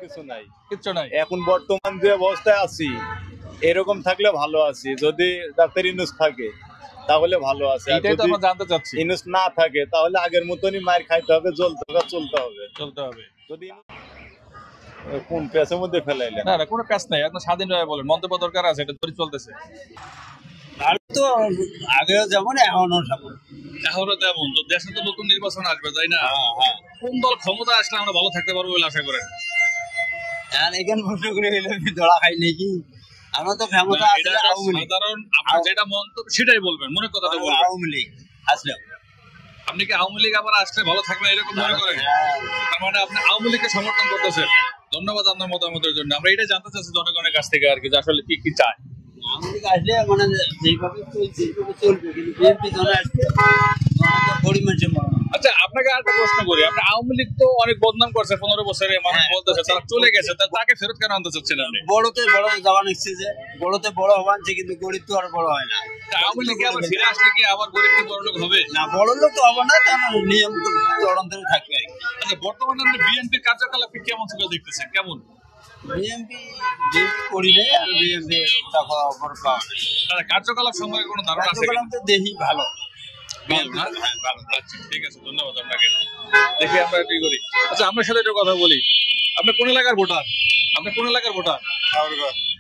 কিছু নাই, কিচ্ছু নাই। এখন বর্তমান যে অবস্থায় আছি এরকম থাকলে ভালো আছি। যদি ডাক্তার ইউনূস থাকে তাহলে ভালো আছে, আর এটাই তো যদি আমরা জানতে চাচ্ছি। ইউনূস না থাকে তাহলে আগের মতনই মার খাইতে হবে, চলতে হবে। যদি কোন পেছার মধ্যে ফেলাইলেন? না কোনো কাজ নাই, এখন স্বাধীনভাবে বলেন, মন্তব্য দরকার আছে, এটা ধরে চলতেছে। তো আগেও যেমন এখনো এখনো তেমন। তো দেশে তো নতুন নির্বাচন আসবে, তাই না? কোন দল ক্ষমতা আসলে আমরা ভালো থাকতে পারবো বলে আশা করেন? এখানে প্রশ্ন করে ধরা খাই নাকি? আমরা তো ক্ষমতা সাধারণ আপনার যেটা মন্তব্য সেটাই বলবেন, মনে কথাটা বলবেন। আওয়ামী লীগ আসলে আপনি কি আওয়ামী লীগ আবার আসলে ভালো থাকবে এরকম মনে করেন? তার মানে আপনি আওয়ামী লীগকে সমর্থন করতেছেন। ধন্যবাদ আপনার মতামতের জন্য। আমরা এটাই জানতে চাচ্ছি জনগণের কাছ থেকে আর কি, যে আসলে কি চায়। আওয়ামী লীগ আসলে মানে যেভাবে চলছে চলবে, কিন্তু বিএনপি যখন আসবে গরিব মানুষের মরণ। আচ্ছা আপনাকে আরেকটা প্রশ্ন করি, আপনি আওয়ামী লীগ তো অনেক বদনাম করছে 15 বছরে, মানুষ বলতেছে তারা চলে গেছে, তাকে ফেরত কেন আনতে চাচ্ছেন আপনি? বড়তে বড় যাওয়া নিচ্ছে, যে বড়তে বড় হবানছে, কিন্তু গরিব তো আর বড় হয় না। আওয়ামী লীগ আবার ফিরে আসলে কি আবার গরিব কি বড় লোক হবে? না, বড় লোক তো হবে না, কারণ নিয়ম তদন্তে থাকবে। আচ্ছা বর্তমানে আপনি বিএনপির কার্যকলাপ কেমন চোখে দেখতেছেন, কেমন? বিএনপি করি নাই, আর বিএনপি কার্যকলাপ সম্পর্কে কোনো ধারণা আছে? তো দেখি ভালো। আচ্ছা ঠিক আছে, ধন্যবাদ আপনাকে। দেখি আমরা কি করি। আচ্ছা আপনার সাথে একটু কথা বলি, আপনি কোন এলাকার ভোটার? আপনি কোন এলাকার ভোটার?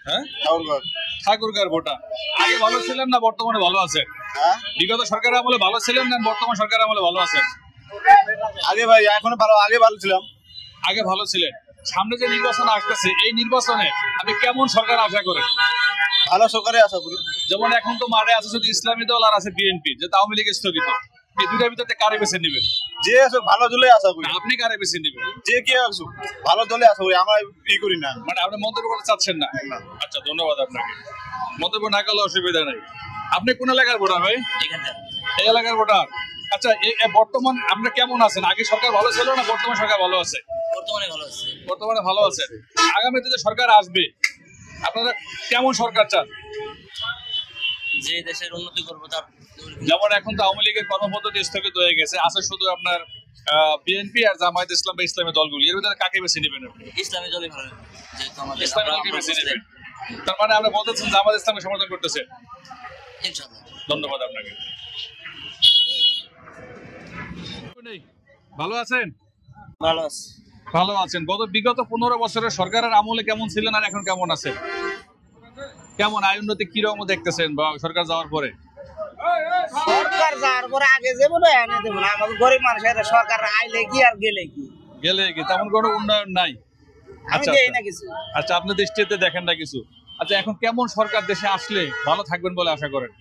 হ্যাঁ, ঠাকুরগাঁর ভোটার। আগে ভালো ছিলেন না বর্তমানে ভালো আছেন? বিগত সরকারের আমলে ভালো ছিলেন না বর্তমান সরকারের আমলে ভালো আছেন? আগে ভাই এখন ভালো, আগে ভালো ছিলাম। আগে ভালো ছিলেন। সামনে যে নির্বাচন আসতেছে, এই নির্বাচনে আপনি কেমন সরকার আশা করেন? ভালো সরকারে আশা করি। যেমন এখন তো মাঠে আছে শুধু ইসলামী দল আর আছে বিএনপি, যে আওয়ামী লীগ স্থগিত। এই দুইটার ভিতরে কারে বেছে নেবেন? যে আসুক ভালো দলে আশা করি। আপনি কারে বেছে নেবেন? যে কে আসুক ভালো দলে আশা করি, আমরা ই করি না। মানে আপনি মন্তব্য করতে চাচ্ছেন না? আচ্ছা ধন্যবাদ আপনাকে। মন্তব্য না করলে অসুবিধা নাই। আপনি কোন এলাকার ভোটার ভাই? এই এলাকার ভোটার। আচ্ছা বর্তমান আপনি কেমন আছেন? আগে সরকার ভালো ছিল না বর্তমান সরকার ভালো আছে? বর্তমানে ভালো আছে। বর্তমানে ভালো আছে। আগামীতে যে সরকার আসবে আপনারা কেমন সরকার চান? যে দেশের উন্নতি করবো তার। যেমন এখন তো আওয়ামী লীগের কর্মপদ্ধতি স্থগিত হয়ে গেছে, আছে শুধু আপনার বিএনপি আর জামায়াত ইসলাম বা ইসলামী দলগুলি। এর ভিতরে কাকে বেছে নেবেন আপনি? ইসলামী দলই ভালো, যেহেতু আমাদের ইসলামী দলকে বেছে নেবেন। তার মানে আমরা বলতেছেন জামায়াত ইসলামকে সমর্থন করতেছেন। ইনশাআল্লাহ। ধন্যবাদ আপনাকে। ভালো আছেন? ভালো আছে। ভালো আছেন। বিগত 15 বছরের সরকারের আমলে কেমন ছিলেন আর এখন কেমন আছেন? কেমন আয় উন্নতি কিরকম দেখতেছেন বা সরকার যাওয়ার পরে? সরকার যাওয়ার পরে আগে যাবো না এনে দেবো না, আমাদের গরিব মানুষের সরকার আইলে কি আর গেলে কি? গেলে কি তেমন কোনো উন্নয়ন নাই? আমি দেই না কিছু। আচ্ছা আপনি দৃষ্টিতে দেখেন না কিছু। আচ্ছা এখন কেমন সরকার দেশে আসলে ভালো থাকবেন বলে আশা করেন?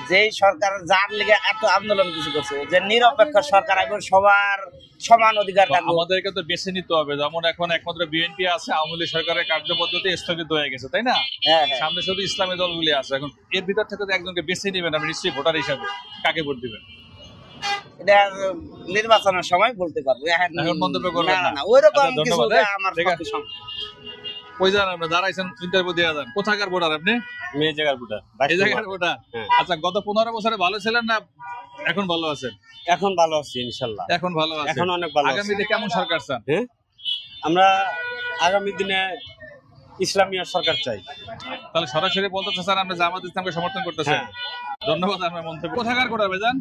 যেই সরকার যার লিগে এত আন্দোলন কিছু করছে, যে নিরপেক্ষ সরকার এখন সবার সমান অধিকার থাকবে। আমাদেরকে তো বেছে নিতে হবে। যেমন এখন একমাত্র বিএনপি আছে, আওয়ামী লীগ সরকারের কার্যপদ্ধতি স্থগিত হয়ে গেছে, তাই না? সামনে শুধু ইসলামী দলগুলি আছে। এখন এর ভিতর থেকে তো একজনকে বেছে নেবেন আপনি নিশ্চয়ই ভোটার হিসাবে, কাকে ভোট দিবেন? এটা নির্বাচনের সময় বলতে পারবো, এখন মন্তব্য করবেন না। ওইরকম কিছু আমার কই যান আপনি? দাঁড়াইছেন ইন্টারভিউ দিয়ে যান। কোথাকার ভোটার আপনি? মেয়ে জায়গার ভোটার। এই জায়গার ভোটার। আচ্ছা গত 15 বছরে ভালো ছিলেন না এখন ভালো আছেন? এখন ভালো আছি ইনশাআল্লাহ। এখন ভালো আছেন। এখন অনেক ভালো। আগামীতে কেমন সরকার চান? আমরা আগামী দিনে ইসলামীয় সরকার চাই। তাহলে সরাসরি বলতে চাচ্ছেন আমরা জামাত ইসলামকে সমর্থন করতেছেন? ধন্যবাদ আপনার মন্তব্য। কোথাকার ভোটার ভাইজান?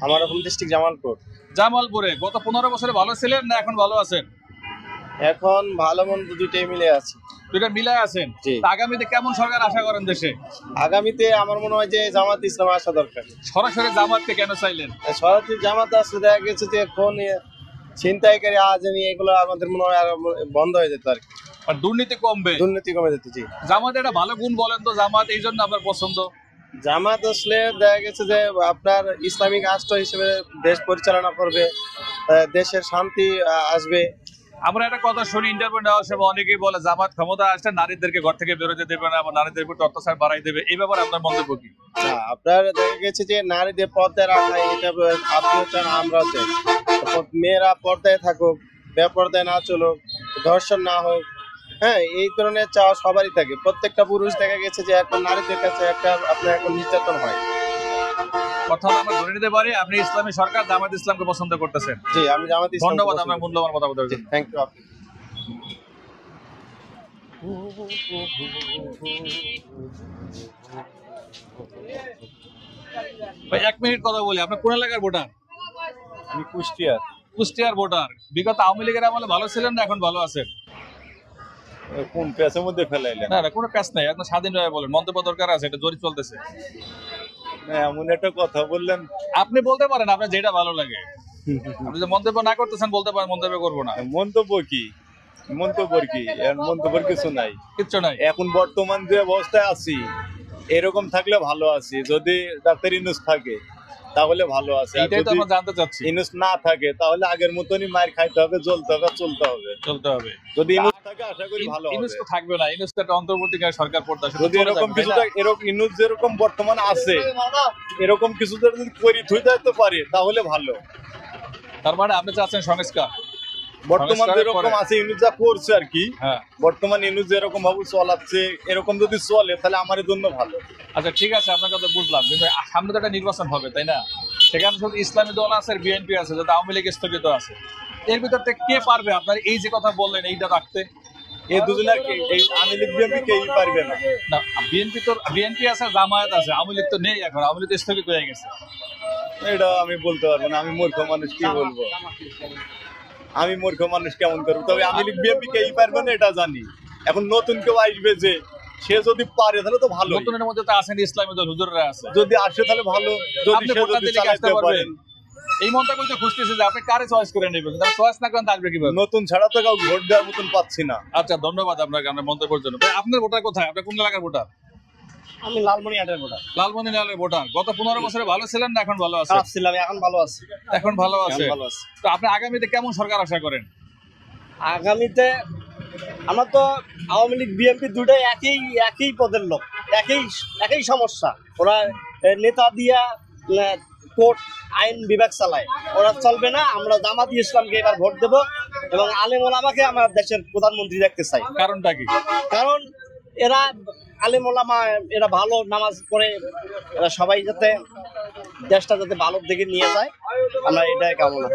আমার এখন ডিস্ট্রিক্ট জামালপুর। জামালপুরে। গত 15 বছরে ভালো ছিলেন না এখন ভালো আছেন? এখন ভালো মন্দ দুইটাই মিলে আছে। দুইটা মিলে আছেন। আগামীতে কেমন সরকার আশা করেন দেশে? আগামীতে আমার মনে হয় যে জামাত ইসলাম আসা দরকার। সরাসরি জামাতকে কেন চাইলেন? সরাসরি জামাত আসলে দেখা গেছে যে এখন ছিনতাইকারী আজানি এগুলো আমাদের মনে হয় বন্ধ হয়ে যেত আর কি। আর দুর্নীতি কমবে। দুর্নীতি কমে যেত। জি জামাত একটা ভালো গুণ বলেন তো, জামাত এই জন্য আপনার পছন্দ? জামাত আসলে দেখা গেছে যে আপনার ইসলামিক রাষ্ট্র হিসেবে দেশ পরিচালনা করবে, দেশের শান্তি আসবে। আমরা একটা কথা শুনি ইন্টারভিউ নেওয়ার সময় অনেকেই বলে জামাত ক্ষমতা আসলে নারীদেরকে ঘর থেকে বেরোতে দেবে না বা নারীদের উপর অত্যাচার বাড়াই দেবে। এই ব্যাপারে আপনার মন্তব্য কি? আপনার দেখা গেছে যে নারীদের পর্দায় রাখা, এটা আপনিও চান আমরাও চাই। মেয়েরা পর্দায় থাকুক, বেপর্দায় না চলুক, ধর্ষণ না হোক। হ্যাঁ, এই ধরনের চাওয়া সবারই থাকে। প্রত্যেকটা পুরুষ দেখা গেছে যে এখন নারীদের কাছে একটা আপনার এখন নির্যাতন হয়। অর্থাৎ আমরা ধরে নিতে পারি আপনি ইসলামী সরকার জামাত ইসলামকে পছন্দ করতেছেন? জি আমি জামাত ইসলাম। ধন্যবাদ আপনার মূল্যবান মতামতের জন্য। Thank you. ভাই 1 মিনিট কথা বলি, আপনার কোন এলাকার ভোটার? আমি কুষ্টিয়ার। কুষ্টিয়ার ভোটার। বিগত আওয়ামী লীগের আমলে ভালো ছিলেন না এখন ভালো আছেন? কোন পেঁচের মধ্যে ফেলাইলেন? না না, কোনো প্যাচ নাই, এখন স্বাধীনভাবে বলেন, মন্তব্য দরকার আছে, এটা জরিপ চলতেছে। না, এমন একটা কথা বললেন। আপনি বলতে পারেন আপনার যেটা ভালো লাগে, আপনি যে মন্তব্য না করতেছেন বলতে পারেন মন্তব্য করবো না। মন্তব্যের কি এর মন্তব্যের কিছু নাই, কিচ্ছু নাই। এখন বর্তমান যে অবস্থায় আছি এরকম থাকলে ভালো আছি। যদি ডাক্তার ইউনূস থাকে তাহলে ভালো আছে, আর এটাই তো যদি আমরা জানতে চাচ্ছি। ইউনূস না থাকে তাহলে আগের মতনই মার খাইতে হবে, জ্বলতে হবে, চলতে হবে। যদি ইউনূস থাকে আশা করি ভালো হবে। ইউনূস তো থাকবে না, ইউনূস তো একটা অন্তর্বর্তীকালীন সরকার প্রত্যাশা। যদি এরকম কিছুটা ইউনূস যেরকম বর্তমান আছে এরকম কিছু যদি করি থুই দিতে পারে তাহলে ভালো। তার মানে আপনি চাচ্ছেন সংস্কার? বর্তমান যেরকম আছে ইউনূস যা করছে আর কি, হ্যাঁ, বর্তমান ইউনূস যেরকম ভাবে চলাচ্ছে এরকম যদি চলে তাহলে আমার জন্য ভালো। আচ্ছা ঠিক আছে, আপনার কথা বুঝলাম, কিন্তু সামনে তো একটা নির্বাচন হবে তাই না? সেখানে শুধু ইসলামী দল আছে আর বিএনপি আছে, যাতে আওয়ামী লীগ স্থগিত আছে। এর ভিতর থেকে কে পারবে আপনার এই যে কথা বললেন এইটা রাখতে? এই দুজনের এই আওয়ামী লীগ বিএনপি কেউই পারবে না। না, বিএনপি আছে, জামায়াত আছে, আওয়ামী লীগ তো নেই এখন, আওয়ামী লীগ তো স্থগিত হয়ে গেছে। এটা আমি বলতে পারবো না, আমি মূর্খ মানুষ, কি বলবো? আমি মূর্খ মানুষ কেমন করবো? তবে আওয়ামী লীগ বিএনপি কেউই পারবে না এটা জানি। এখন নতুন কেউ আসবে, যে সে যদি পারে তাহলে তো ভালো। নতুনের মধ্যে তো আছেন ইসলামী দল, হুজুররা আছে, যদি আসে তাহলে ভালো। যদি আপনি সে ভোটটা যদি দিলে কি আসতে চালাতে পারবেন? পারেন। এই মনটা কিন্তু খুঁজতেছে যে আপনি কারে চয়েস করে নেবেন, তারা চয়েস না করেন আসবে কিভাবে? নতুন ছাড়া তো কাউ ভোট দেওয়ার মতন পাচ্ছি না। আচ্ছা ধন্যবাদ আপনাকে আপনার মন্তব্যের জন্য। ভাই, আপনার ভোটার কোথায়? আপনার কোন এলাকার ভোটার? আমি লালমনিরহাটের ভোটার। লালমনিরহাটের ভোটার। গত 15 বছরে ভালো ছিলেন না এখন ভালো আছে? খারাপ ছিলাম, এখন ভালো আছি। এখন ভালো আছে। ভালো আছি। তো আপনি আগামীতে কেমন সরকার আশা করেন? আগামীতে আমরা তো আওয়ামী লীগ বিএনপি দুটাই একই পদের লোক, একই সমস্যা। ওরা নেতা দিয়া কোর্ট আইন বিভাগ চালায়, ওরা চলবে না। আমরা জামাত ইসলামকে এবার ভোট দেব এবং আলেম ওলামাকে আমার দেশের প্রধানমন্ত্রী দেখতে চাই। কারণটা কি? কারণ এরা আলেম ওলামা, এরা ভালো নামাজ পড়ে, এরা সবাই যাতে দেশটা যাতে ভালোর দিকে নিয়ে যায়, আমরা এটাই কামনা।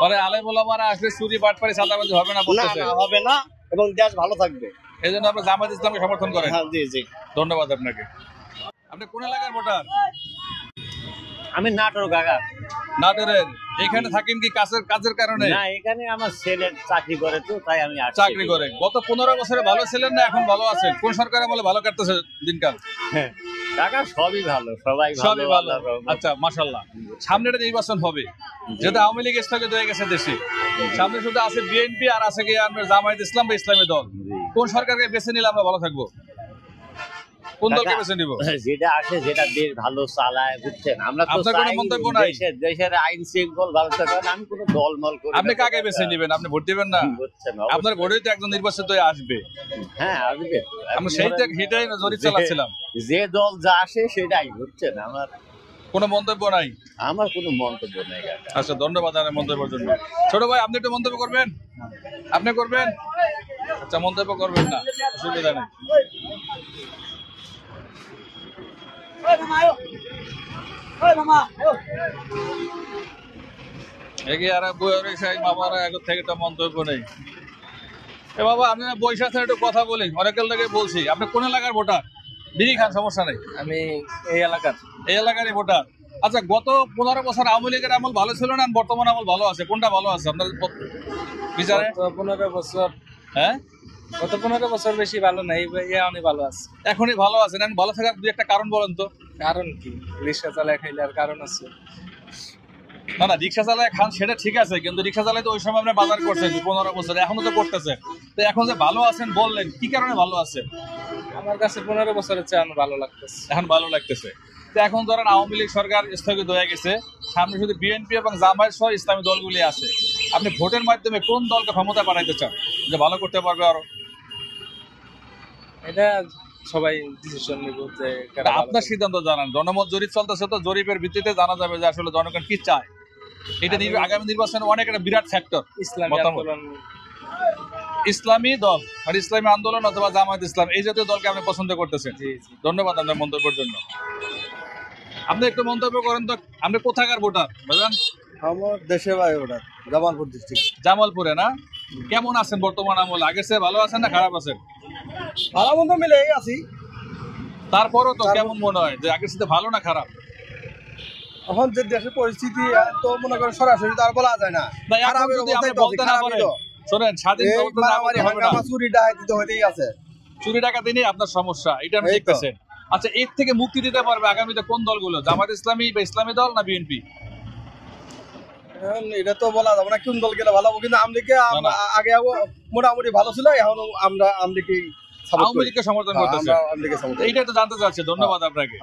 মানে আলেম ওলামারা আসলে চুরি বাটপারি চাঁদাবাজি হবে না না বলতেছে? না, হবে না এবং দেশ ভালো থাকবে। এই জন্য আপনি জামাত ইসলামকে সমর্থন করেন? হ্যাঁ, জি জি। ধন্যবাদ আপনাকে। আপনি কোন এলাকার ভোটার? আমি নাটোর কাকা। নাটোরের। এখানে থাকেন কি কাজের কারণে? না, এখানে আমার ছেলে চাকরি করে, তো তাই আমি আসছি। চাকরি করে। গত 15 বছরে ভালো ছিলেন না এখন ভালো আছেন? কোন সরকার আমলে ভালো কাটতেছে দিনকাল? কাকা সবই ভালো, সবাই সবই ভালো। আল্লাহর রহমতে। আচ্ছা মাশাআল্লাহ। সামনে একটা নির্বাচন হবে, যেটা আওয়ামী লীগ স্থগিত হয়ে গেছে দেশে। সামনে শুধু আছে বিএনপি আর আছে কি আপনার জামায়াত ইসলাম বা ইসলামী দল। কোন সরকারকে বেছে নিলে আমরা ভালো থাকবো? কোন দলকে বেছে নিব? যেটা আসে, যেটা দেশ ভালো চালায়, বুঝছেন? আমরা তো আপনার কোনো চাই মন্তব্য নাই? দেশের আইন শৃঙ্খল ভালো থাকে। আমি কোনো দলমল করি না। আপনি কাকে বেছে নিবেন? আপনি ভোট দিবেন না? বুঝছেন? আপনার ভোটেই তো একজন নির্বাচিত হয়ে আসবে। হ্যাঁ, আসবে। আমরা সেটাই জরিপ চালাচ্ছিলাম। যে দল যা আসে সেটাই, বুঝছেন? কোনো মন্তব্য নাই? আমার কোনো মন্তব্য নেই কাকা। আচ্ছা ধন্যবাদ আপনার মন্তব্যের জন্য। ছোট ভাই, আপনি একটু মন্তব্য করবেন? আপনি করবেন? আচ্ছা, মন্তব্য করবেন না, অসুবিধা নেই। এগিয়ে আর বাবারা আগের থেকে তো মন্তব্য নেই। এ বাবা, আপনি বৈশাখ থেকে একটু কথা বলি, অনেকের থেকে বলছি। আপনি কোন এলাকার ভোটার? বিড়ি খান, সমস্যা নেই। আমি এই এলাকারই ভোটার। আচ্ছা, গত 15 বছর আওয়ামী লীগের আমল ভালো ছিল না বর্তমান আমল ভালো আছে? কোনটা ভালো আছে আপনার বিচারে? 15 বছর, হ্যাঁ, গত 15 বছর বেশি ভালো নাই, অনেক ভালো আছে। এখনই ভালো আছে না? ভালো থাকার দুই একটা কারণ বলেন তো। কারণ কি? রিক্সা চালায় খাইলে আর কারণ আছে? না না, রিক্সা চালায় খান সেটা ঠিক আছে, কিন্তু রিক্সা চালায় তো ওই সময় আপনি বাজার করছেন 15 বছর, এখনো তো করতেছে। তো এখন যে ভালো আছেন বললেন, কি কারণে ভালো আছেন? আমার কাছে 15 বছরের চেয়ে আমার ভালো লাগতেছে। এখন ভালো লাগতেছে। তো এখন ধরেন আওয়ামী লীগ সরকার স্থগিত হয়ে গেছে, সামনে শুধু বিএনপি এবং জামায়াত সহ ইসলামী দলগুলি আছে। আপনি ভোটের মাধ্যমে কোন দলকে ক্ষমতা বাড়াইতে চান যে ভালো করতে পারবে আরো? এটা সবাই ডিসিশন নিব যে কারা ভালো আপনার করবে। সিদ্ধান্ত জানান। জনমত জরিপ চলতেছে, তো জরিপের ভিত্তিতে জানা যাবে যে আসলে জনগণ কি চায়। এটা আগামী নির্বাচনে অনেক একটা বিরাট ফ্যাক্টর। ইসলামী মতামত। আন্দোলন, ইসলামী দল আর ইসলামী আন্দোলন অথবা জামায়াত ইসলাম, এই জাতীয় দলকে আপনি পছন্দ করতেছেন? জি জি। ধন্যবাদ আপনার মন্তব্যের জন্য। আপনি একটু মন্তব্য করেন তো, আপনি কোথাকার ভোটার বুঝলেন? আমার দেশে ভাই ওটা জামালপুর ডিস্ট্রিক্ট। জামালপুরে না? কেমন আছেন বর্তমান আমলে? আগের চেয়ে ভালো আছেন না খারাপ আছেন? ভালো মন্দ মিলে আছি। তারপরও তো কেমন মনে হয় যে আগের সাথে ভালো না খারাপ? এখন যে দেশের পরিস্থিতি তো মনে করেন সরাসরি তো আর বলা যায় না। না, এখন যদি আপনি বলতে না পারেন, শোনেন, স্বাধীন বলতে না পারলে হবে না। চুরি ডাকাতি তো হতেই আছে। চুরি ডাকাতি নিয়ে আপনার সমস্যা, এটা আমি এই তো। দেখতেছেন। আচ্ছা, এর থেকে মুক্তি দিতে পারবে আগামীতে কোন দলগুলো? জামাত ইসলামী বা ইসলামী দল না বিএনপি? এখন এটা তো বলা যাবে না কোন দল গেলে ভালো হবে, কিন্তু আমলিকে না। আগে মোটামুটি ভালো ছিল, এখন আমরা আমলিকে আওয়ামী লীগকে সমর্থন করতেছে। আমলিকে এইটা তো জানতে চাচ্ছি, ধন্যবাদ আপনাকে।